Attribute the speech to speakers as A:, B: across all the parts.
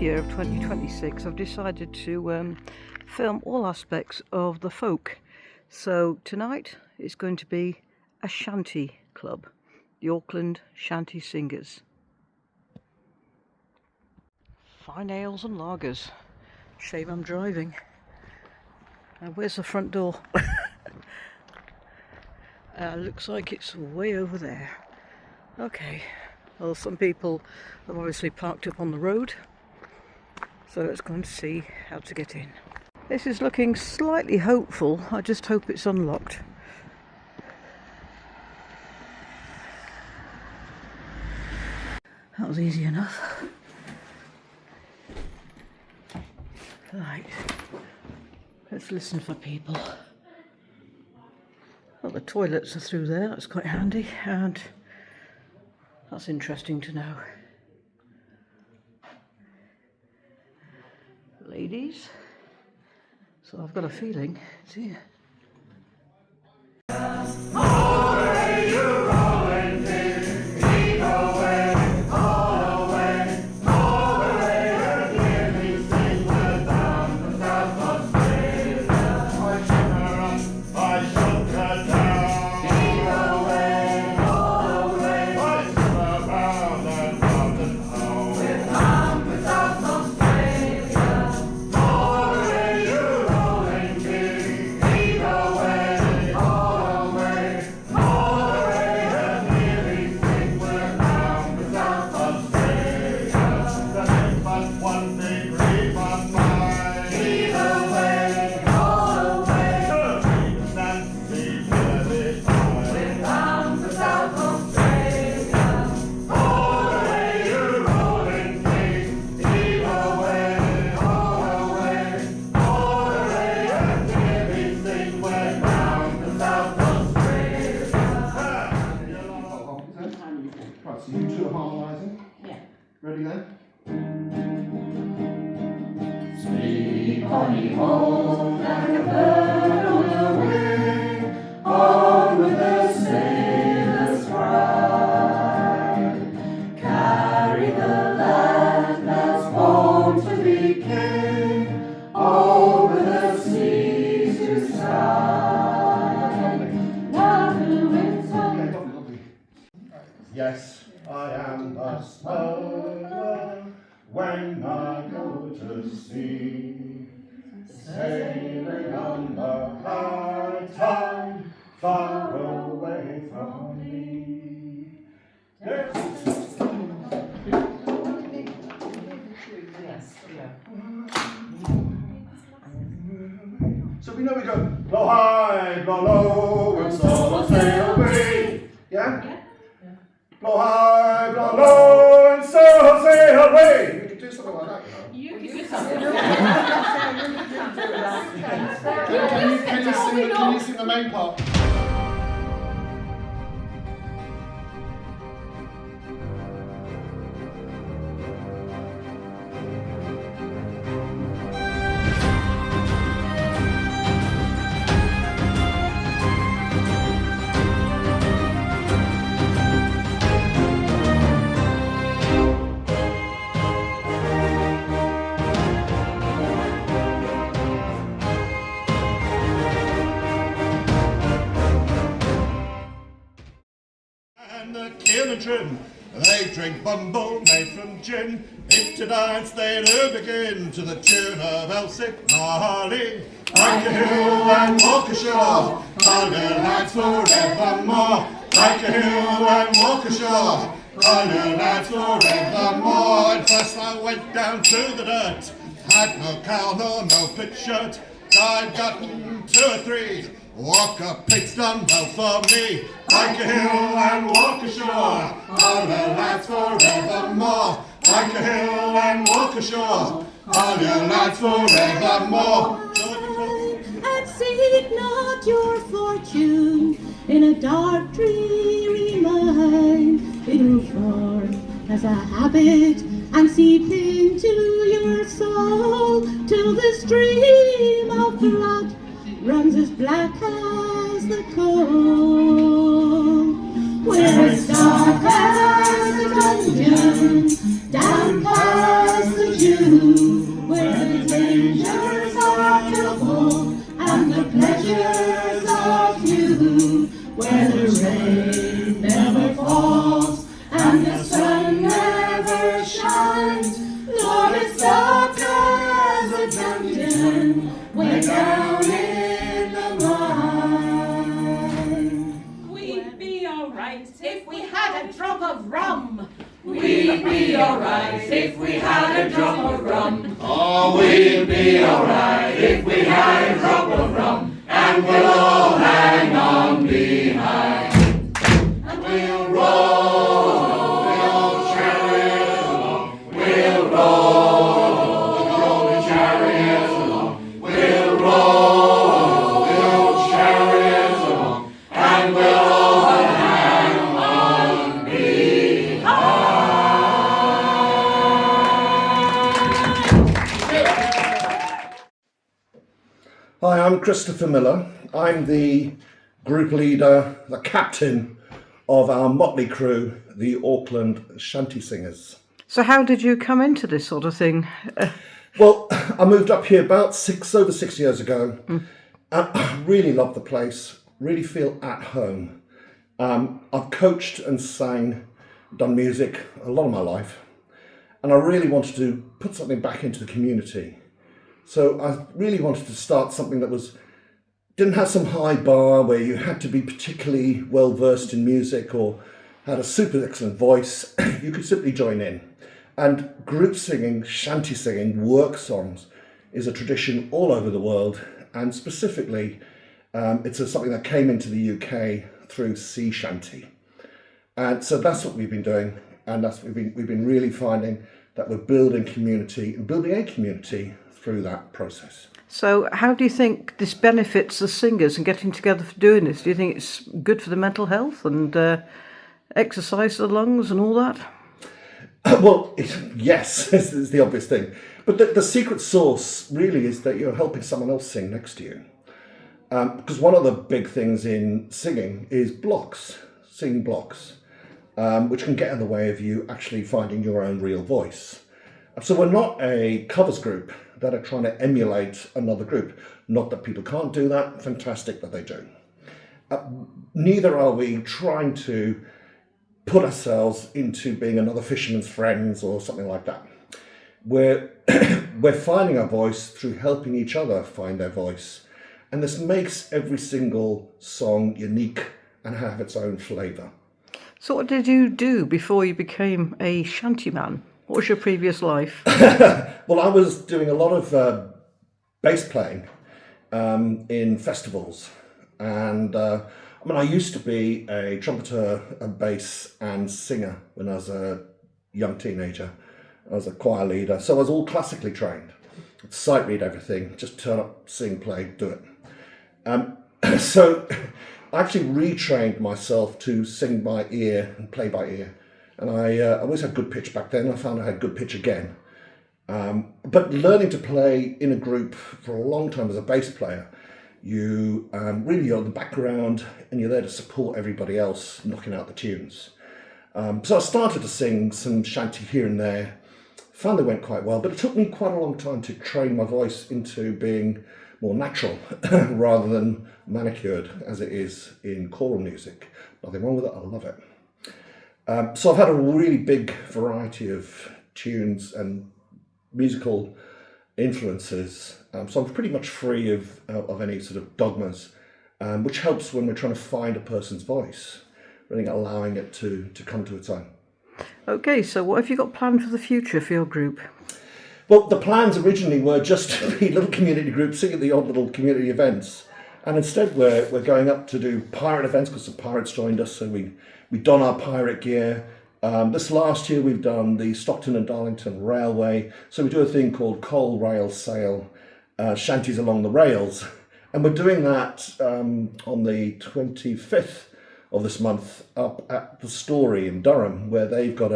A: year of 2026 I've decided to film all aspects of the folk. So tonight it's going to be a Shanty club, the Auckland Shanty Singers. Fine ales and lagers. Shame I'm driving. Where's the front door? Looks like it's way over there. Okay, well, some people have obviously parked up on the road, so let's go and see how to get in. This is looking slightly hopeful. I just hope it's unlocked. That was easy enough. Right, let's listen for people. Well, the toilets are through there, that's quite handy, and that's interesting to know. Ladies, so I've got a feeling it's here.
B: Right, so you two are harmonising? Yeah. Ready then? Sweet honey home like a bird on the wing, on with the sailor's pride. Carry the lad that's born to be king, over the seas to sky. Now the winds of... Yes. I am a smuggler when I go to sea, sailing on the high tide, far away from me. Yes. So we know we go blow high, blow low, and so sail away. Yeah? Blow high, blow low, and so sail away. You could do something like that, you know. You could do something like that. Can you sing the main part? And the keel and trim, they drink bumble made from gin. If to dance they do begin, to the tune of Elsie Marley. Like a hill and walk ashore, all your lads forevermore. Like a hill and walk ashore, all your lads forevermore. And first I went down to the dirt, had no cowl nor no pitch shirt. I'd gotten 2 or 3, walk up, it's done well for me. Like a hill and walk ashore, all the lads forevermore. Like a hill and walk ashore, all your lads forevermore.
C: And seek not your fortune in a dark, dreary mind. It'll form as a habit and seep into your soul till the stream of blood runs as black as the coal. Where it's dark as the dungeon, down past the June. rain never falls and the sun never shines. Lord, it's dark as a dungeon way down in the mine.
D: We'd be alright if we had a drop of rum.
C: We'd be alright if we had a drop of rum.
B: Oh, we'd be alright if we had a drop of rum, and we'll all hang on behind. And we'll roll the old chariot along. We'll roll the old chariot along. We'll roll the old chariot along, and we'll all hang on behind. Hi, I'm Christopher Miller. I'm the group leader, the captain of our motley crew, the Auckland Shanty Singers.
A: So how did you come into this sort of thing?
B: Well, I moved up here about over 6 years ago. And I really love the place, really feel at home. I've coached and sang, done music a lot of my life, and I really wanted to put something back into the community. So I really wanted to start something that didn't have some high bar where you had to be particularly well versed in music or had a super excellent voice. You could simply join in. And group singing, shanty singing, work songs is a tradition all over the world, and specifically it's something that came into the UK through sea shanty. And so that's what we've been doing, and that's what we've been really finding, that we're building community and building a community through that process.
A: So how do you think this benefits the singers and getting together for doing this? Do you think it's good for the mental health and exercise the lungs and all that?
B: Well, yes, is the obvious thing. But the secret sauce really is that you're helping someone else sing next to you. Because one of the big things in singing is singing blocks, which can get in the way of you actually finding your own real voice. So we're not a covers group that are trying to emulate another group. Not that people can't do that, fantastic that they do. Neither are we trying to put ourselves into being another Fisherman's Friends or something like that. We're finding our voice through helping each other find their voice. And this makes every single song unique and have its own flavour.
A: So what did you do before you became a shantyman? What was your previous life?
B: Well, I was doing a lot of bass playing in festivals, and I used to be a trumpeter, a bass and singer when I was a young teenager. I was a choir leader, so I was all classically trained. I'd sight read everything, just turn up, sing, play, do it. So I actually retrained myself to sing by ear and play by ear. And I always had good pitch back then. I found I had good pitch again. But learning to play in a group for a long time as a bass player, you really are the background and you're there to support everybody else knocking out the tunes. So I started to sing some shanty here and there. Found they went quite well, but it took me quite a long time to train my voice into being more natural rather than manicured as it is in choral music. Nothing wrong with it, I love it. So I've had a really big variety of tunes and musical influences. So I'm pretty much free of any sort of dogmas, which helps when we're trying to find a person's voice, really allowing it to come to its own.
A: Okay, so what have you got planned for the future for your group?
B: Well, the plans originally were just to be little community groups, sing at the odd little community events. And instead we're going up to do pirate events because some pirates joined us, so we don our pirate gear. This last year we've done the Stockton and Darlington Railway, so we do a thing called Coal Rail Sail, Shanties Along the Rails. And we're doing that on the 25th of this month up at the Story in Durham, where they've got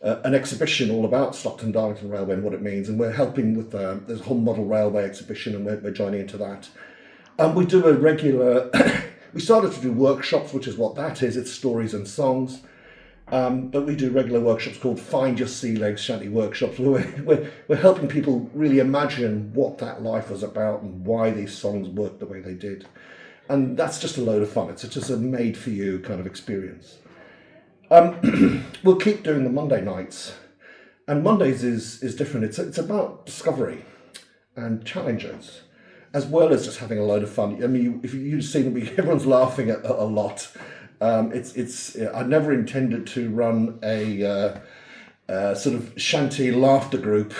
B: an exhibition all about Stockton Darlington Railway and what it means, and we're helping with there's a whole model railway exhibition, and we're joining into that. We do a regular we started to do workshops, which is what that is. It's stories and songs, but we do regular workshops called Find Your Sea Legs Shanty Workshops. We're helping people really imagine what that life was about and why these songs worked the way they did. And that's just a load of fun. It's just a made-for-you kind of experience. We'll keep doing the Monday nights. And Mondays is different. It's about discovery and challenges, as well as just having a load of fun. I mean, if you've seen it, everyone's laughing at a lot. I never intended to run a sort of shanty laughter group,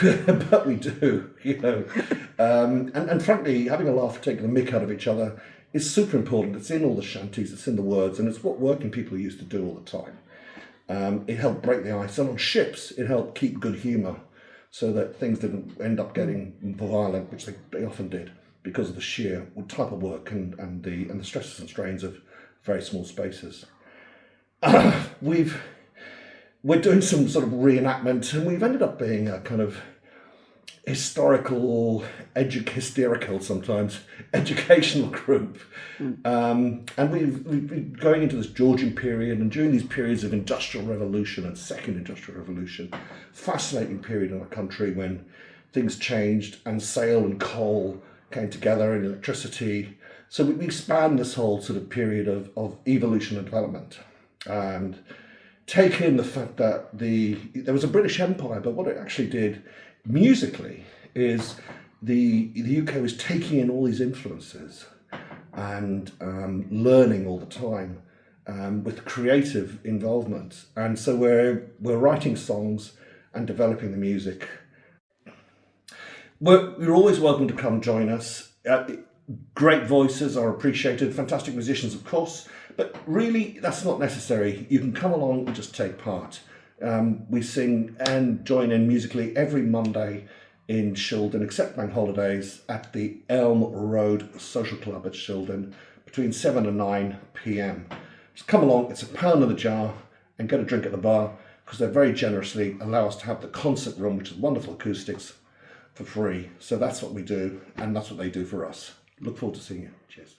B: but we do, you know. And frankly, having a laugh, taking the mick out of each other is super important. It's in all the shanties, it's in the words, and it's what working people used to do all the time. It helped break the ice, and on ships, it helped keep good humour so that things didn't end up getting violent, which they often did because of the sheer type of work and the stresses and strains of very small spaces. We're doing some sort of reenactment, and we've ended up being a kind of hysterical sometimes educational group. And we've been going into this Georgian period, and during these periods of industrial revolution and second industrial revolution, fascinating period in our country when things changed and sail and coal came together and electricity. So we spanned this whole sort of period of evolution and development, and take in the fact that there was a British Empire, but what it actually did musically is the UK was taking in all these influences and learning all the time with creative involvement. And so we're writing songs and developing the music. You're always welcome to come join us. Great voices are appreciated, fantastic musicians, of course, but really that's not necessary. You can come along and just take part. We sing and join in musically every Monday in Shildon, except bank holidays, at the Elm Road Social Club at Shildon between 7 and 9 p.m. Just come along, it's £1 in the jar, and get a drink at the bar, because they very generously allow us to have the concert room, which is wonderful acoustics, for free. So that's what we do, and that's what they do for us. Look forward to seeing you. Cheers.